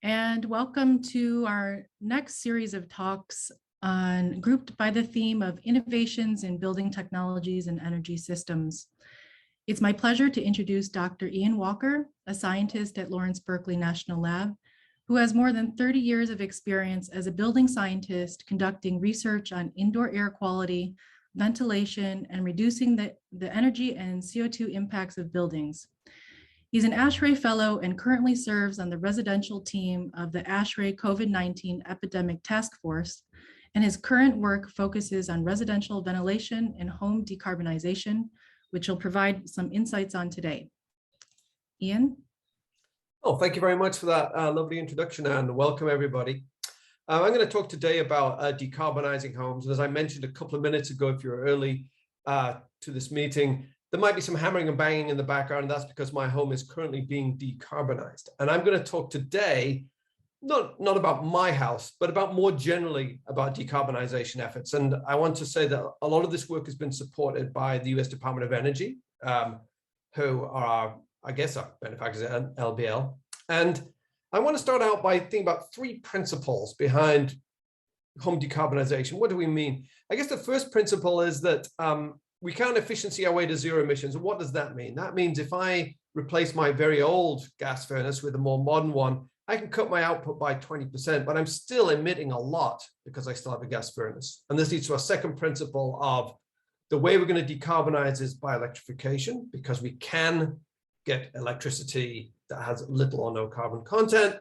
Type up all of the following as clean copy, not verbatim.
and welcome to our next series of talks grouped by the theme of innovations in building technologies and energy systems. It's my pleasure to introduce Dr. Iain Walker, a scientist at Lawrence Berkeley National Lab, who has more than 30 years of experience as a building scientist conducting research on indoor air quality, ventilation, and reducing the energy and CO2 impacts of buildings. He's an ASHRAE Fellow and currently serves on the residential team of the ASHRAE COVID-19 Epidemic Task Force, and his current work focuses on residential ventilation and home decarbonization, which he'll provide some insights on today. Iain? Oh, thank you very much for that lovely introduction, and welcome everybody. I'm going to talk today about decarbonizing homes. And as I mentioned a couple of minutes ago, if you're early to this meeting, there might be some hammering and banging in the background. And that's because my home is currently being decarbonized. And I'm going to talk today, not about my house, but about more generally about decarbonization efforts. And I want to say that a lot of this work has been supported by the US Department of Energy, who are, I guess, our benefactors at LBNL. And I want to start out by thinking about three principles behind home decarbonization. What do we mean? I guess the first principle is that we can't efficiency our way to zero emissions. And what does that mean? That means if I replace my very old gas furnace with a more modern one, I can cut my output by 20%, but I'm still emitting a lot because I still have a gas furnace. And this leads to our second principle of the way we're going to decarbonize is by electrification, because we can get electricity that has little or no carbon content.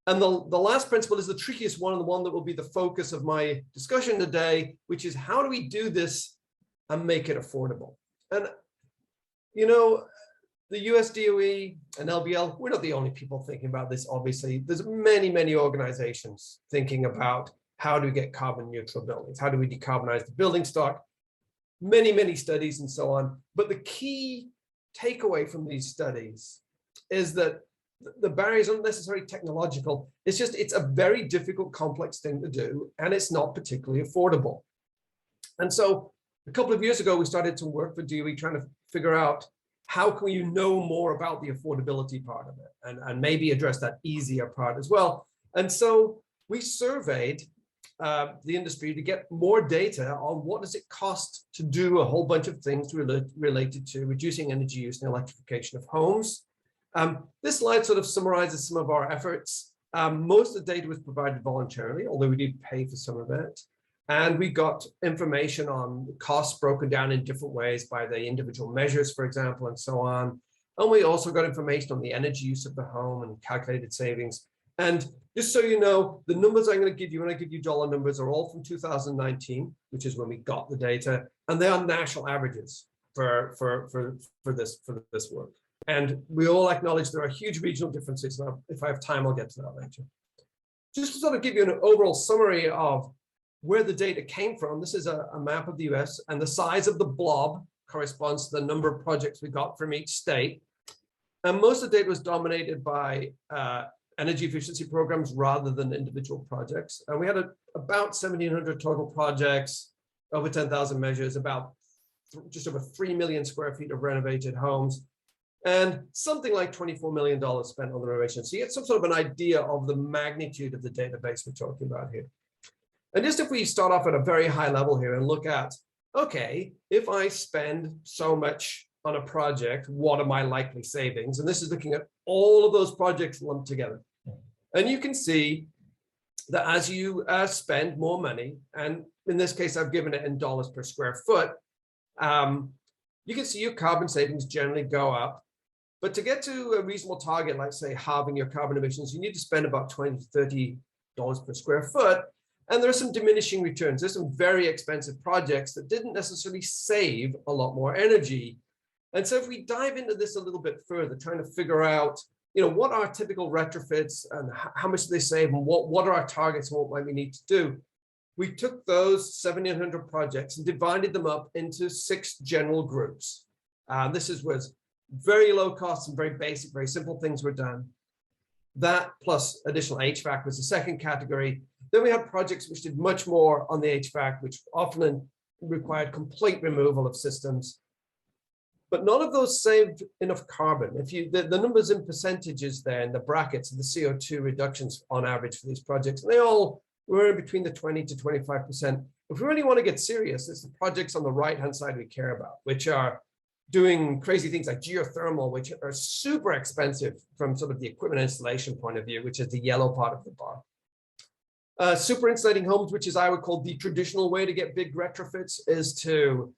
And the last principle is the trickiest one, and the one that will be the focus of my discussion today, which is how do we do this and make it affordable? And, you know, the US DOE and LBL, we're not the only people thinking about this, obviously. There's many, many organizations thinking about how do we get carbon neutral buildings? How do we decarbonize the building stock? Many, many studies and so on. But the key takeaway from these studies is that the barriers aren't necessarily technological. It's a very difficult, complex thing to do, and it's not particularly affordable. And so a couple of years ago, we started some work for DOE trying to figure out how can you know more about the affordability part of it and maybe address that easier part as well. And so we surveyed the industry to get more data on what does it cost to do a whole bunch of things related to reducing energy use and electrification of homes. This slide sort of summarizes some of our efforts. Most of the data was provided voluntarily, although we did pay for some of it. And we got information on costs broken down in different ways by the individual measures, for example, and so on. And we also got information on the energy use of the home and calculated savings. And just so you know, the numbers I'm going to give you, when I give you dollar numbers, are all from 2019, which is when we got the data, and they are national averages for this work. And we all acknowledge there are huge regional differences. Now, if I have time, I'll get to that later. Just to sort of give you an overall summary of where the data came from, this is a map of the US, and the size of the blob corresponds to the number of projects we got from each state. And most of the data was dominated by energy efficiency programs rather than individual projects. And we had about 1,700 total projects, over 10,000 measures, about just over 3 million square feet of renovated homes, and something like $24 million spent on the renovation. So you get some sort of an idea of the magnitude of the database we're talking about here. And just if we start off at a very high level here and look at, okay, if I spend so much on a project, what are my likely savings? And this is looking at all of those projects lumped together. And you can see that as you spend more money, and in this case, I've given it in dollars per square foot, you can see your carbon savings generally go up. But to get to a reasonable target, like say halving your carbon emissions, you need to spend about $20 to $30 per square foot. And there are some diminishing returns. There's some very expensive projects that didn't necessarily save a lot more energy. And so if we dive into this a little bit further, trying to figure out, you know, what are typical retrofits and how much do they save and what are our targets and what might we need to do? We took those 1,700 projects and divided them up into 6 general groups. This was very low cost and very basic, very simple things were done. That plus additional HVAC was the second category. Then we had projects which did much more on the HVAC, which often required complete removal of systems. but none of those saved enough carbon. If you, the numbers in percentages there in the brackets of the CO2 reductions on average for these projects, and they all were in between the 20 to 25%. If we really want to get serious, it's the projects on the right-hand side we care about, which are doing crazy things like geothermal, which are super expensive from sort of the equipment installation point of view, which is the yellow part of the bar. Super insulating homes, which is I would call the traditional way to get big retrofits, is to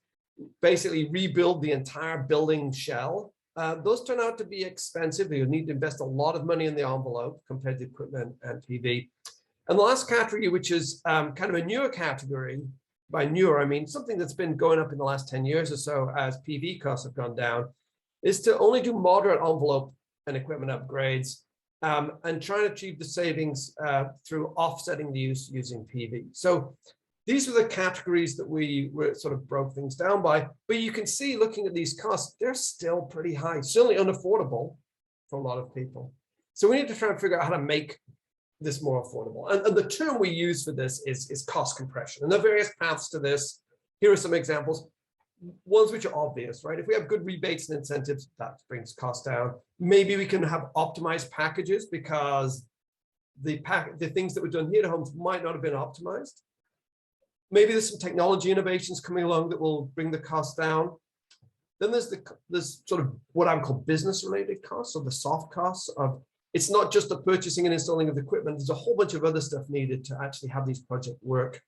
basically rebuild the entire building shell. Those turn out to be expensive. You need to invest a lot of money in the envelope compared to equipment and PV. And the last category, which is kind of a newer category, by newer, I mean something that's been going up in the last 10 years or so as PV costs have gone down, is to only do moderate envelope and equipment upgrades and try to achieve the savings through offsetting the use using PV. So these were the categories that we were sort of broke things down by, but you can see looking at these costs, they're still pretty high, certainly unaffordable for a lot of people. So we need to try and figure out how to make this more affordable. And the term we use for this is cost compression. And there are various paths to this. Here are some examples, ones which are obvious, right? If we have good rebates and incentives, that brings costs down. Maybe we can have optimized packages because the things that were done here to homes might not have been optimized. Maybe there's some technology innovations coming along that will bring the cost down. Then there's sort of what I would call business related costs, or the soft costs of, it's not just the purchasing and installing of the equipment. There's a whole bunch of other stuff needed to actually have these projects work.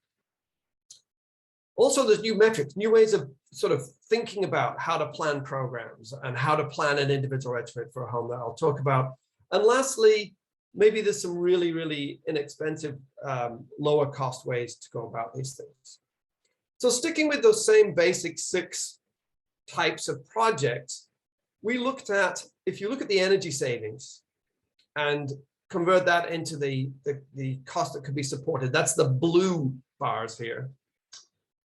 Also, there's new metrics, new ways of sort of thinking about how to plan programs and how to plan an individual retrofit for a home that I'll talk about. And lastly, maybe there's some really, really inexpensive, lower cost ways to go about these things. So sticking with those same basic 6 types of projects, we looked at, if you look at the energy savings and convert that into the cost that could be supported, that's the blue bars here.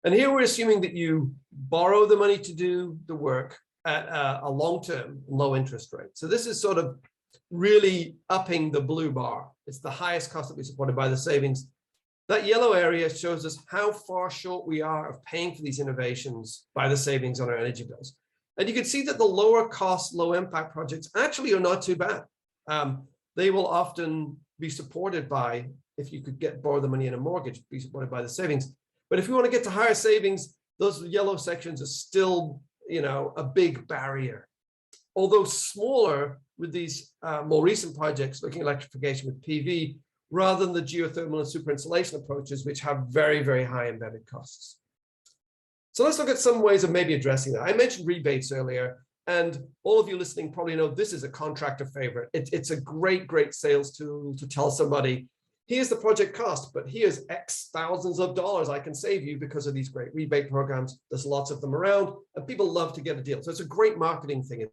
And here we're assuming that you borrow the money to do the work at a long-term low interest rate. So this is sort of really upping the blue bar. It's the highest cost that we supported by the savings. That yellow area shows us how far short we are of paying for these innovations by the savings on our energy bills. And you can see that the lower cost, low impact projects actually are not too bad. They will often be supported by, if you could borrow the money in a mortgage, be supported by the savings. But if we want to get to higher savings, those yellow sections are still, you know, a big barrier. Although smaller with these more recent projects looking at electrification with PV, rather than the geothermal and super insulation approaches, which have very, very high embedded costs. So let's look at some ways of maybe addressing that. I mentioned rebates earlier, and all of you listening probably know this is a contractor favorite. It's a great, great sales tool to tell somebody, here's the project cost, but here's X thousands of dollars I can save you because of these great rebate programs. There's lots of them around, and people love to get a deal. So it's a great marketing thing.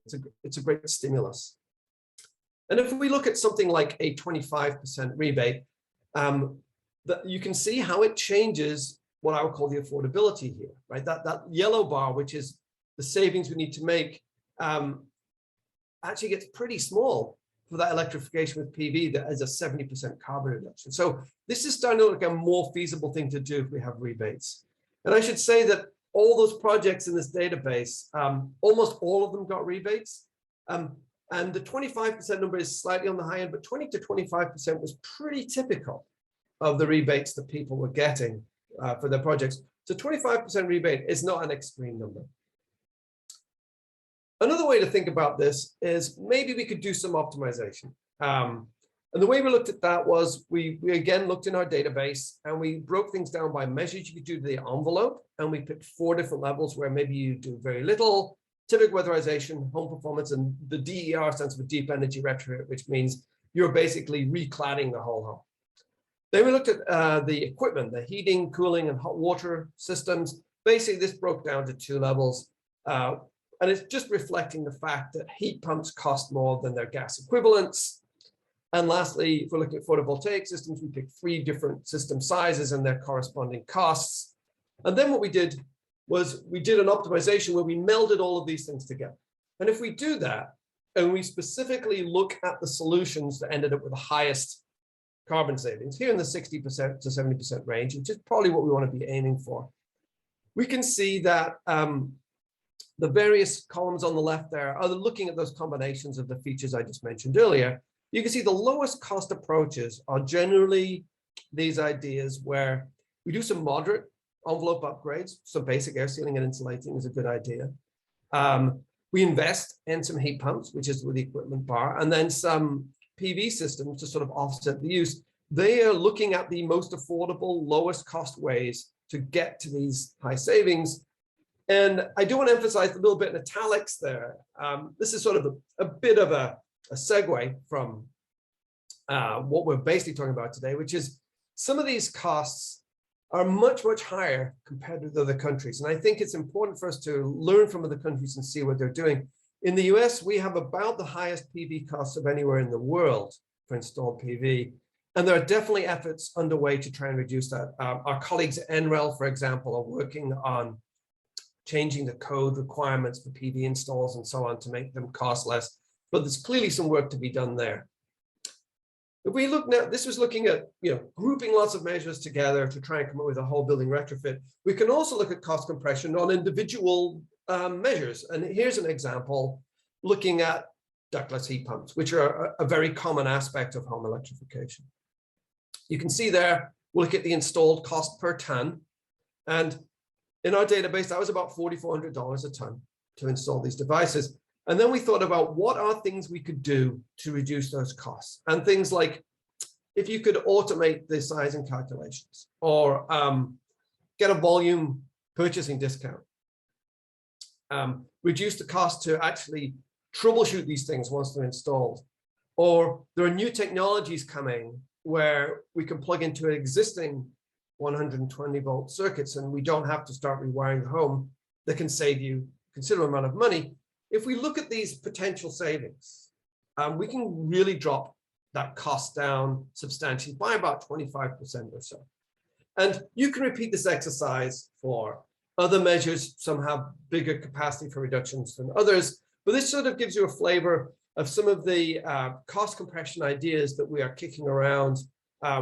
It's a great stimulus. And if we look at something like a 25% rebate, you can see how it changes what I would call the affordability here, right? That yellow bar, which is the savings we need to make, actually gets pretty small for that electrification with PV that is a 70% carbon reduction. So this is starting to look like a more feasible thing to do if we have rebates. And I should say that all those projects in this database, almost all of them got rebates. And the 25% number is slightly on the high end, but 20 to 25% was pretty typical of the rebates that people were getting for their projects. So 25% rebate is not an extreme number. Another way to think about this is maybe we could do some optimization. And the way we looked at that was we again looked in our database and we broke things down by measures you could do to the envelope. And we picked 4 different levels where maybe you do very little, typical weatherization, home performance, and the DER stands for deep energy retrofit, which means you're basically recladding the whole home. Then we looked at the equipment, the heating, cooling, and hot water systems. Basically, this broke down to 2 levels. And it's just reflecting the fact that heat pumps cost more than their gas equivalents. And lastly, if we're looking at photovoltaic systems, we picked 3 different system sizes and their corresponding costs. And then what we did was we did an optimization where we melded all of these things together. And if we do that, and we specifically look at the solutions that ended up with the highest carbon savings, here in the 60% to 70% range, which is probably what we want to be aiming for, we can see that The various columns on the left there are looking at those combinations of the features I just mentioned earlier. You can see the lowest cost approaches are generally these ideas where we do some moderate envelope upgrades. Some basic air sealing and insulating is a good idea. We invest in some heat pumps, which is with the equipment bar, and then some PV systems to sort of offset the use. They are looking at the most affordable, lowest cost ways to get to these high savings. And I do want to emphasize a little bit in italics there. This is sort of a bit of a segue from what we're basically talking about today, which is some of these costs are much, much higher compared with other countries. And I think it's important for us to learn from other countries and see what they're doing. In the US, we have about the highest PV costs of anywhere in the world for installed PV. And there are definitely efforts underway to try and reduce that. Our colleagues at NREL, for example, are working on changing the code requirements for PV installs and so on to make them cost less. But there's clearly some work to be done there. If we look now, this was looking at, grouping lots of measures together to try and come up with a whole building retrofit. We can also look at cost compression on individual measures. And here's an example looking at ductless heat pumps, which are a very common aspect of home electrification. You can see there, we'll look at the installed cost per ton. And in our database, that was about $4,400 a ton to install these devices. And then we thought about what are things we could do to reduce those costs. And things like, if you could automate the sizing calculations or get a volume purchasing discount, reduce the cost to actually troubleshoot these things once they're installed. Or there are new technologies coming where we can plug into existing 120 volt circuits and we don't have to start rewiring the home. That can save you a considerable amount of money. If we look at these potential savings, we can really drop that cost down substantially by about 25% or so. And you can repeat this exercise for other measures. Some have bigger capacity for reductions than others, but this sort of gives you a flavor of some of the cost compression ideas that we are kicking around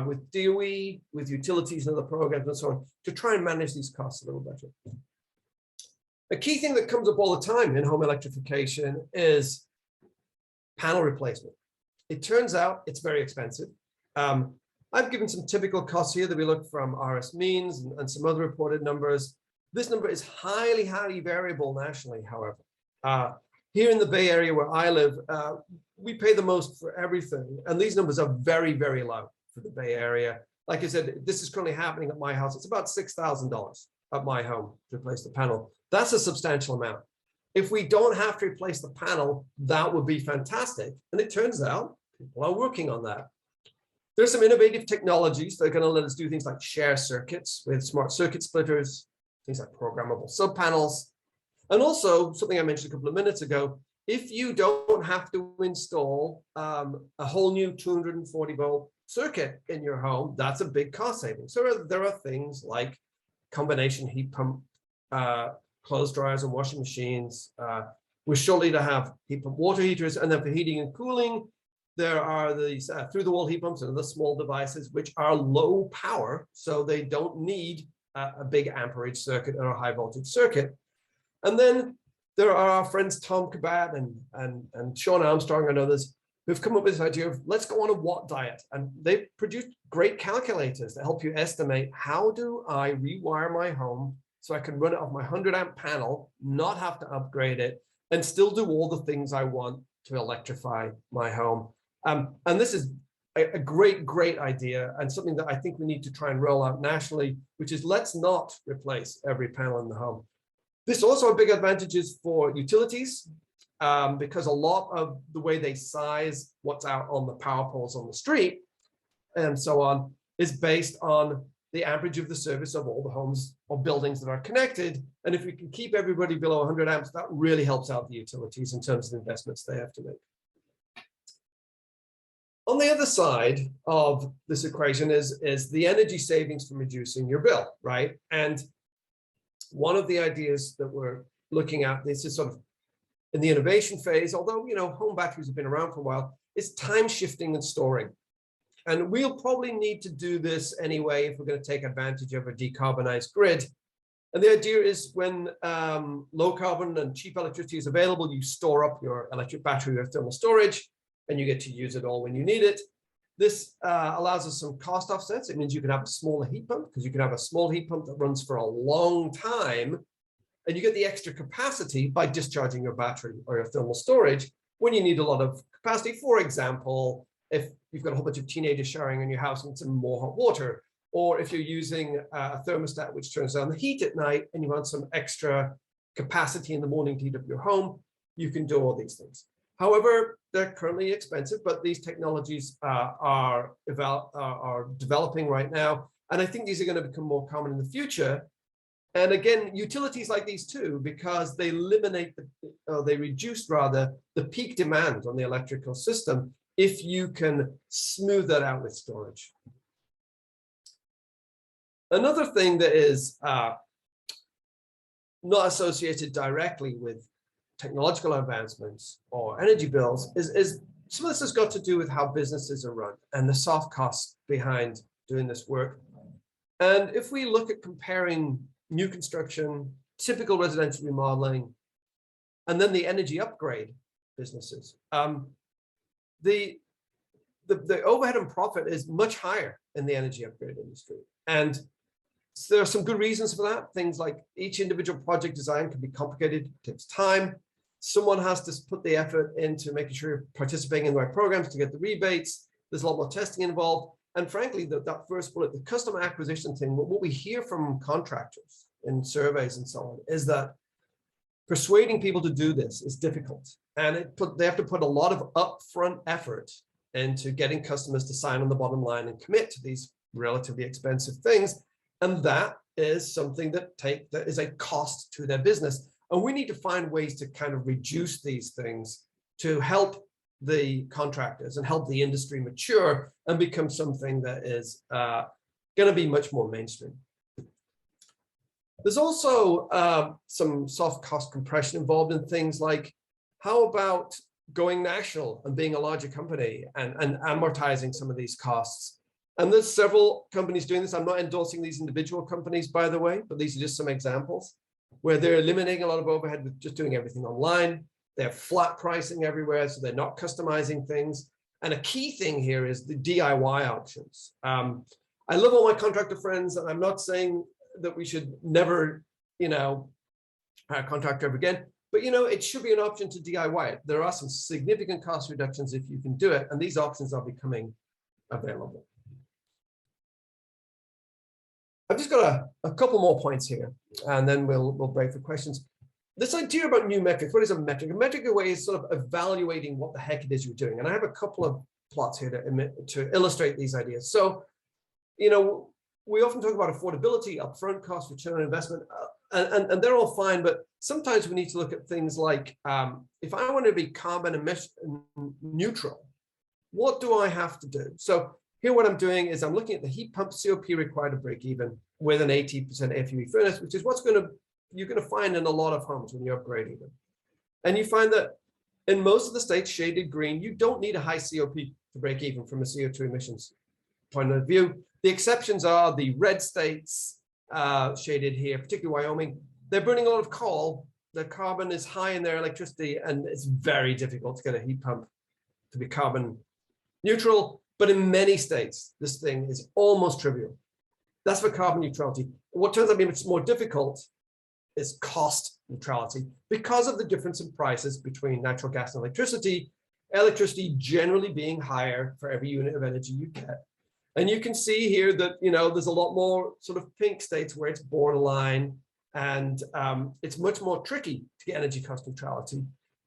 with DOE, with utilities and other programs and so on, to try and manage these costs a little better. A key thing that comes up all the time in home electrification is panel replacement. It turns out it's very expensive. I've given some typical costs here that we look from RS means and some other reported numbers. This number is highly, highly variable nationally, however. Here in the Bay Area where I live, we pay the most for everything. And these numbers are very, very low for the Bay Area. Like I said, this is currently happening at my house. It's about $6,000 at my home to replace the panel. That's a substantial amount. If we don't have to replace the panel, that would be fantastic. And it turns out people are working on that. There's some innovative technologies that are going to let us do things like share circuits with smart circuit splitters, things like programmable subpanels. And also something I mentioned a couple of minutes ago, if you don't have to install a whole new 240 volt circuit in your home, that's a big cost saving. So there are things like combination heat pump, clothes dryers and washing machines. We're shortly to have heat pump water heaters, and then for heating and cooling, there are these through-the-wall heat pumps and other small devices which are low power, so they don't need a big amperage circuit or a high voltage circuit. And then there are our friends Tom Kabat and Sean Armstrong and others who've come up with this idea of let's go on a watt diet. And they've produced great calculators that help you estimate how do I rewire my home so I can run it off my 100 amp panel, not have to upgrade it, and still do all the things I want to electrify my home. And this is a great, great idea and something that I think we need to try and roll out nationally, which is let's not replace every panel in the home. This also has big advantages for utilities because a lot of the way they size what's out on the power poles on the street and so on is based on the average of the service of all the homes or buildings that are connected. And if we can keep everybody below 100 amps, that really helps out the utilities in terms of the investments they have to make. On the other side of this equation is the energy savings from reducing your bill, right? And one of the ideas that we're looking at, this is sort of in the innovation phase, although, home batteries have been around for a while, is time shifting and storing. And we'll probably need to do this anyway if we're going to take advantage of a decarbonized grid. And the idea is when low carbon and cheap electricity is available, you store up your electric battery or thermal storage, and you get to use it all when you need it. This allows us some cost offsets. It means you can have a smaller heat pump, because you can have a small heat pump that runs for a long time, and you get the extra capacity by discharging your battery or your thermal storage when you need a lot of capacity. For example, if you've got a whole bunch of teenagers showering in your house and some more hot water, or if you're using a thermostat which turns down the heat at night and you want some extra capacity in the morning to heat up your home, you can do all these things. However, they're currently expensive, but these technologies are developing right now. And I think these are going to become more common in the future. And again, utilities like these too, because they eliminate, they reduce rather, the peak demand on the electrical system if you can smooth that out with storage. Another thing that is not associated directly with technological advancements or energy bills is some of this has got to do with how businesses are run and the soft costs behind doing this work. And if we look at comparing new construction, typical residential remodeling, and then the energy upgrade businesses, the overhead and profit is much higher in the energy upgrade industry. And so there are some good reasons for that. Things like each individual project design can be complicated, takes time. Someone has to put the effort into making sure you're participating in the right programs to get the rebates. There's a lot more testing involved. And frankly, that first bullet, the customer acquisition thing, what we hear from contractors in surveys and so on, is that persuading people to do this is difficult. And they have to put a lot of upfront effort into getting customers to sign on the bottom line and commit to these relatively expensive things. And that is something that is a cost to their business. And we need to find ways to kind of reduce these things to help the contractors and help the industry mature and become something that is going to be much more mainstream. There's also some soft cost compression involved in things like, how about going national and being a larger company and amortizing some of these costs? And there's several companies doing this. I'm not endorsing these individual companies, by the way, but these are just some examples where they're eliminating a lot of overhead with just doing everything online. They're flat pricing everywhere, so they're not customizing things. And a key thing here is the DIY options. I love all my contractor friends, and I'm not saying that we should never, hire a contractor ever again, but it should be an option to DIY it. There are some significant cost reductions if you can do it, and these options are becoming available. I've just got a couple more points here, and then we'll break for questions. This idea about new metrics, what is a metric? A metric way is sort of evaluating what the heck it is you're doing. And I have a couple of plots here to illustrate these ideas. So, we often talk about affordability, upfront cost, return on investment, and they're all fine, but sometimes we need to look at things like, if I want to be carbon emission neutral, what do I have to do? So here what I'm doing is I'm looking at the heat pump COP required to break even with an 80% FUE furnace, which is you're going to find in a lot of homes when you're upgrading them. And you find that in most of the states shaded green, you don't need a high COP to break even from a CO2 emissions point of view. The exceptions are the red states shaded here, particularly Wyoming. They're burning a lot of coal. The carbon is high in their electricity, and it's very difficult to get a heat pump to be carbon neutral. But in many states, this thing is almost trivial. That's for carbon neutrality. What turns out to be much more difficult is cost neutrality because of the difference in prices between natural gas and electricity generally being higher for every unit of energy you get. And you can see here that, there's a lot more sort of pink states where it's borderline, and it's much more tricky to get energy cost neutrality.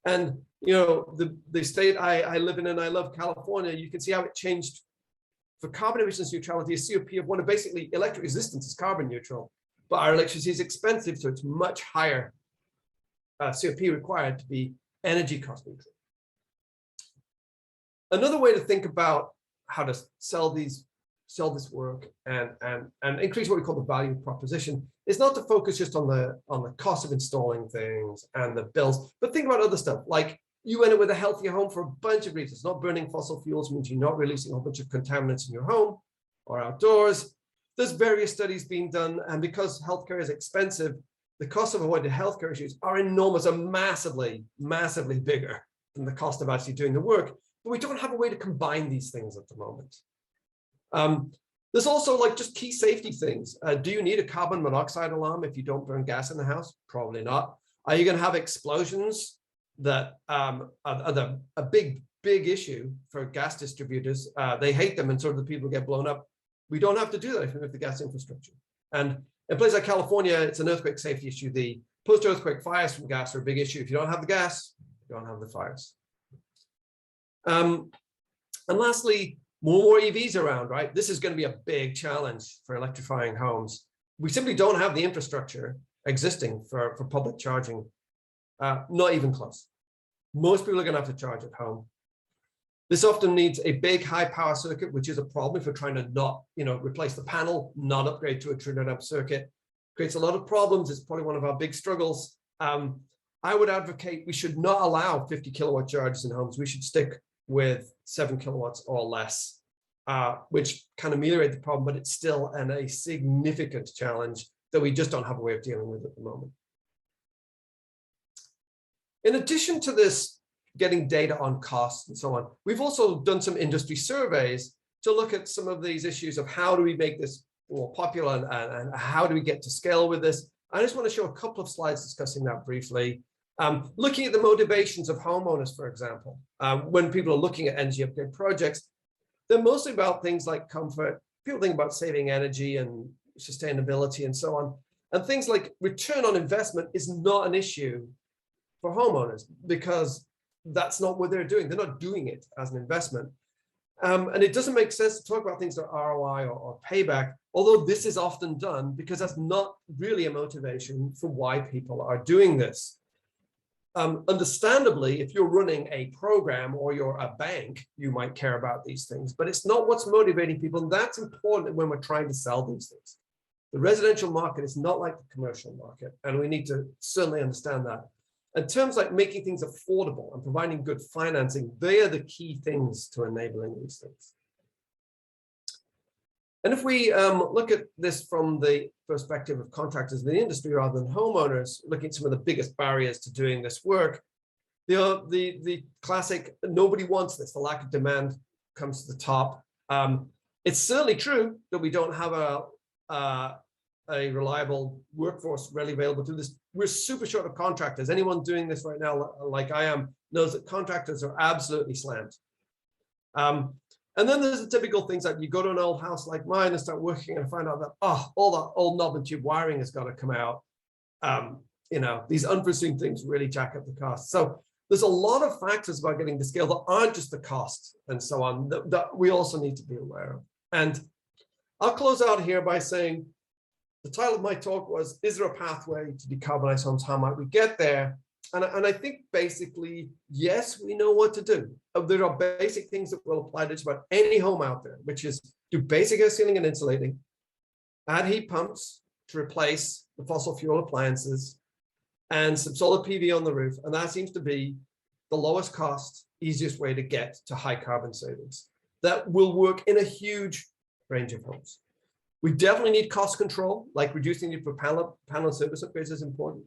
And, the state I live in, and I love California, you can see how it changed for carbon emissions neutrality. A COP of one, basically electric resistance is carbon neutral, but our electricity is expensive, so it's much higher COP required to be energy cost neutral. Another way to think about how to sell this work and increase what we call the value proposition is not to focus just on the cost of installing things and the bills, but think about other stuff. Like, you end up with a healthier home for a bunch of reasons. Not burning fossil fuels means you're not releasing a whole bunch of contaminants in your home or outdoors. there's various studies being done, and because healthcare is expensive, the cost of avoided healthcare issues are enormous and massively, massively bigger than the cost of actually doing the work. But we don't have a way to combine these things at the moment. There's also like just key safety things. Do you need a carbon monoxide alarm if you don't burn gas in the house? Probably not. Are you going to have explosions that are a big issue for gas distributors? They hate them, and so do the people who get blown up. We don't have to do that if we have the gas infrastructure. And in places like California, it's an earthquake safety issue. The post-earthquake fires from gas are a big issue. If you don't have the gas, you don't have the fires. And lastly, more EVs around, right? This is going to be a big challenge for electrifying homes. We simply don't have the infrastructure existing for public charging, not even close. Most people are going to have to charge at home. This often needs a big high power circuit, which is a problem if we're trying to not, replace the panel, not upgrade to a 300 amp circuit. Creates a lot of problems. It's probably one of our big struggles. I would advocate we should not allow 50 kilowatt chargers in homes. We should stick with 7 kilowatts or less, which can ameliorate the problem, but it's still a significant challenge that we just don't have a way of dealing with at the moment. In addition to this, getting data on costs and so on, we've also done some industry surveys to look at some of these issues of how do we make this more popular and how do we get to scale with this. I just want to show a couple of slides discussing that briefly. Looking at the motivations of homeowners, for example, when people are looking at energy upgrade projects, they're mostly about things like comfort. People think about saving energy and sustainability and so on. And things like return on investment is not an issue for homeowners because that's not what they're doing. They're not doing it as an investment. And it doesn't make sense to talk about things like ROI or payback, although this is often done because that's not really a motivation for why people are doing this. Understandably, if you're running a program or you're a bank, you might care about these things, but it's not what's motivating people. And that's important when we're trying to sell these things. The residential market is not like the commercial market, and we need to certainly understand that. In terms like making things affordable and providing good financing, they are the key things to enabling these things. And if we look at this from the perspective of contractors in the industry rather than homeowners, looking at some of the biggest barriers to doing this work, the classic, nobody wants this, the lack of demand comes to the top. It's certainly true that we don't have a reliable workforce readily available to this. We're super short of contractors. Anyone doing this right now, like I am, knows that contractors are absolutely slammed. And then there's the typical things like you go to an old house like mine and start working and find out that, all that old knob and tube wiring has got to come out. These unforeseen things really jack up the cost. So there's a lot of factors about getting to scale that aren't just the cost and so on that we also need to be aware of. And I'll close out here by saying, the title of my talk was, is there a pathway to decarbonize homes? How might we get there? And I think basically, yes, we know what to do. There are basic things that will apply to just about any home out there, which is do basic air sealing and insulating, add heat pumps to replace the fossil fuel appliances, and some solar PV on the roof. And that seems to be the lowest cost, easiest way to get to high carbon savings. That will work in a huge range of homes. We definitely need cost control, like reducing the need for panel and service upgrades is important.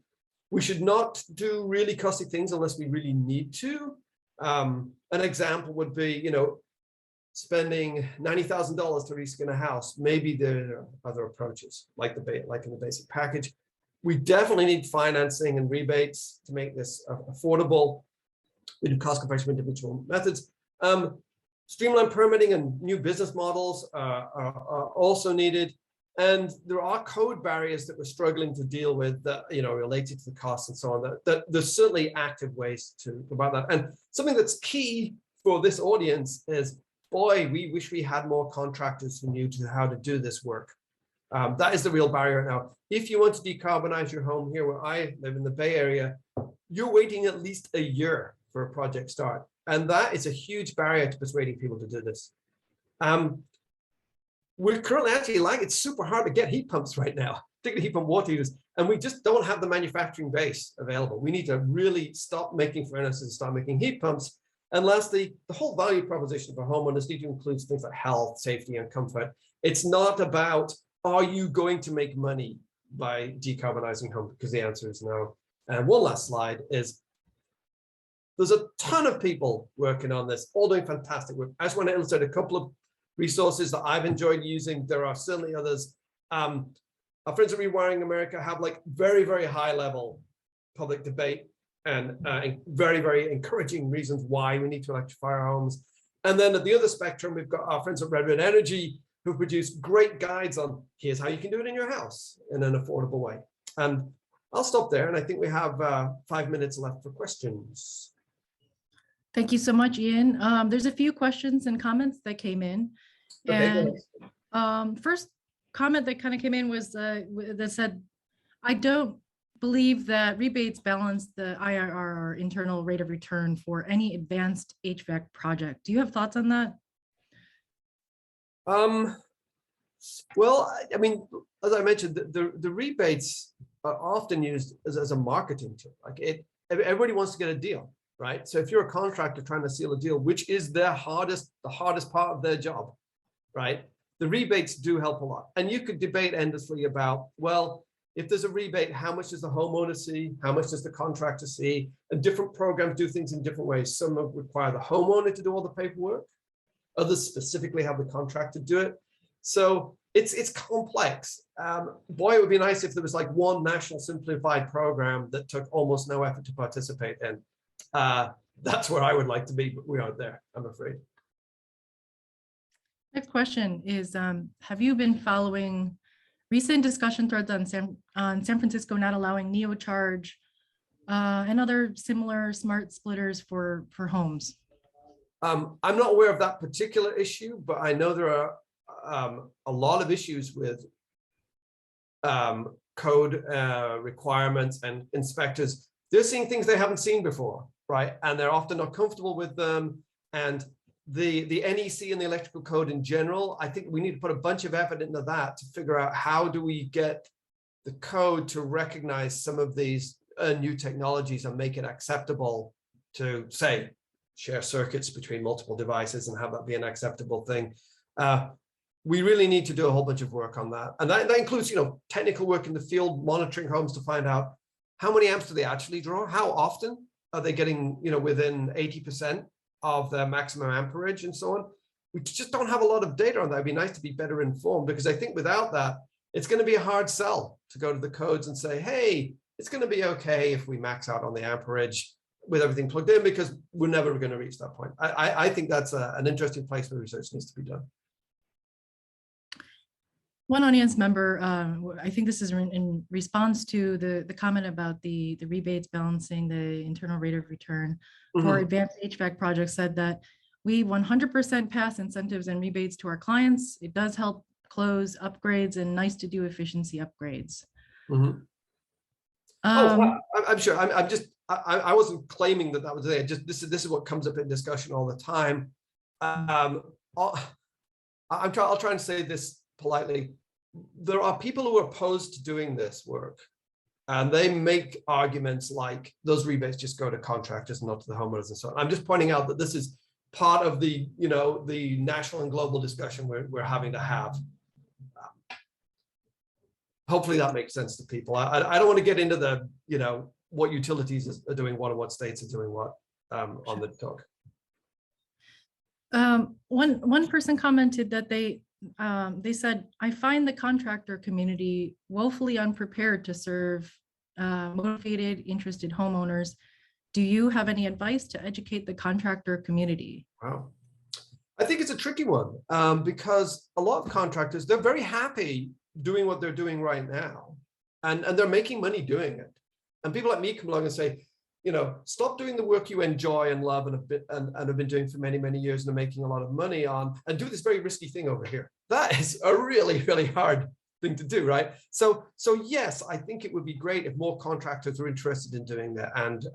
We should not do really costly things unless we really need to. An example would be, spending $90,000 to reskin a house. Maybe there are other approaches, like in the basic package. We definitely need financing and rebates to make this affordable. We do cost compression for individual methods. Streamlined permitting and new business models are also needed. And there are code barriers that we're struggling to deal with that, related to the costs and so on, that there's certainly active ways to go about that. And something that's key for this audience is, boy, we wish we had more contractors who knew how to do this work. That is the real barrier now. If you want to decarbonize your home here where I live in the Bay Area, you're waiting at least a year for a project start. And that is a huge barrier to persuading people to do this. We're currently actually it's super hard to get heat pumps right now, particularly heat pump water heaters, and we just don't have the manufacturing base available. We need to really stop making furnaces and start making heat pumps. And lastly, the whole value proposition for homeowners need to include things like health, safety, and comfort. It's not about, are you going to make money by decarbonizing homes? Because the answer is no. And one last slide is, there's a ton of people working on this, all doing fantastic work. I just want to illustrate a couple of resources that I've enjoyed using. There are certainly others. Our friends at Rewiring America have like very, very high level public debate and very, very encouraging reasons why we need to electrify our homes. And then at the other spectrum, we've got our friends at Red Energy, who produce great guides on here's how you can do it in your house in an affordable way. And I'll stop there. And I think we have 5 minutes left for questions. Thank you so much, Ian. There's a few questions and comments that came in. Okay, and first comment that kind of came in was that said, I don't believe that rebates balance the IRR, or internal rate of return, for any advanced HVAC project. Do you have thoughts on that? Well, I mean, as I mentioned, the rebates are often used as a marketing tool. Like everybody wants to get a deal, right? So if you're a contractor trying to seal a deal, which is the hardest part of their job, right? The rebates do help a lot. And you could debate endlessly about, well, if there's a rebate, how much does the homeowner see? How much does the contractor see? And different programs do things in different ways. Some require the homeowner to do all the paperwork. Others specifically have the contractor do it. So it's complex. Boy, it would be nice if there was like one national simplified program that took almost no effort to participate in. That's where I would like to be, but we aren't there, I'm afraid. Next question is, have you been following recent discussion threads on San Francisco not allowing neocharge and other similar smart splitters for homes? I'm not aware of that particular issue, but I know there are a lot of issues with code requirements and inspectors. They're seeing things they haven't seen before, right? And they're often not comfortable with them. And the NEC and the electrical code in general, I think we need to put a bunch of effort into that to figure out how do we get the code to recognize some of these new technologies and make it acceptable to, say, share circuits between multiple devices and have that be an acceptable thing. We really need to do a whole bunch of work on that. And that includes, technical work in the field, monitoring homes to find out how many amps do they actually draw? How often are they getting, within 80% of their maximum amperage and so on? We just don't have a lot of data on that. It'd be nice to be better informed, because I think without that, it's going to be a hard sell to go to the codes and say, hey, it's going to be okay if we max out on the amperage with everything plugged in, because we're never going to reach that point. I think that's an interesting place where research needs to be done. One audience member, I think this is in response to the comment about the rebates balancing the internal rate of return for advanced HVAC projects, said that we 100% pass incentives and rebates to our clients. It does help close upgrades and nice to do efficiency upgrades. I'm sure. I wasn't claiming that was there. Just this is what comes up in discussion all the time. I'll try and say this politely. There are people who are opposed to doing this work, and they make arguments like those rebates just go to contractors, not to the homeowners and so on. I'm just pointing out that this is part of the, the national and global discussion we're having to have. Hopefully that makes sense to people. I don't want to get into the, what utilities are doing what and what states are doing what on the talk. One person commented that they said, I find the contractor community woefully unprepared to serve motivated, interested homeowners. Do you have any advice to educate the contractor community? Wow. I think it's a tricky one because a lot of contractors, they're very happy doing what they're doing right now. And they're making money doing it. And people like me come along and say, stop doing the work you enjoy and love and have been doing for many, many years and are making a lot of money on, and do this very risky thing over here. That is a really, really hard thing to do, right? So yes, I think it would be great if more contractors were interested in doing that and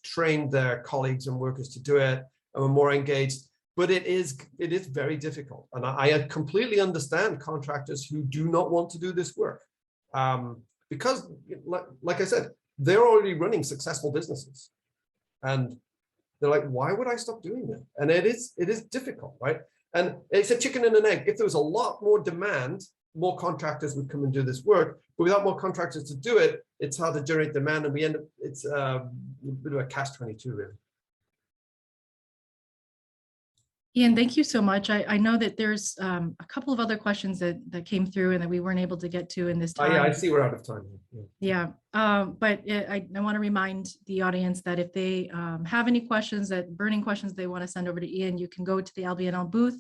trained their colleagues and workers to do it and were more engaged. But it is very difficult. And I completely understand contractors who do not want to do this work because, like I said, they're already running successful businesses. And they're like, why would I stop doing that? And it is difficult, right? And it's a chicken and an egg. If there was a lot more demand more contractors would come and do this work. But without more contractors to do it, it's hard to generate demand, and we end up, it's a bit of a catch-22 really. Ian, thank you so much. I know that there's a couple of other questions that came through and that we weren't able to get to in this time. Yeah, I see we're out of time. Yeah, but I want to remind the audience that if they have any questions, that burning questions they want to send over to Ian, you can go to the LBNL booth.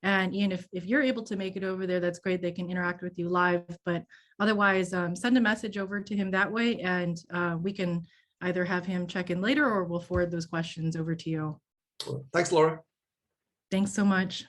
And Ian, if you're able to make it over there, that's great. They can interact with you live, but otherwise send a message over to him that way, and we can either have him check in later or we'll forward those questions over to you. Thanks, Laura. Thanks so much.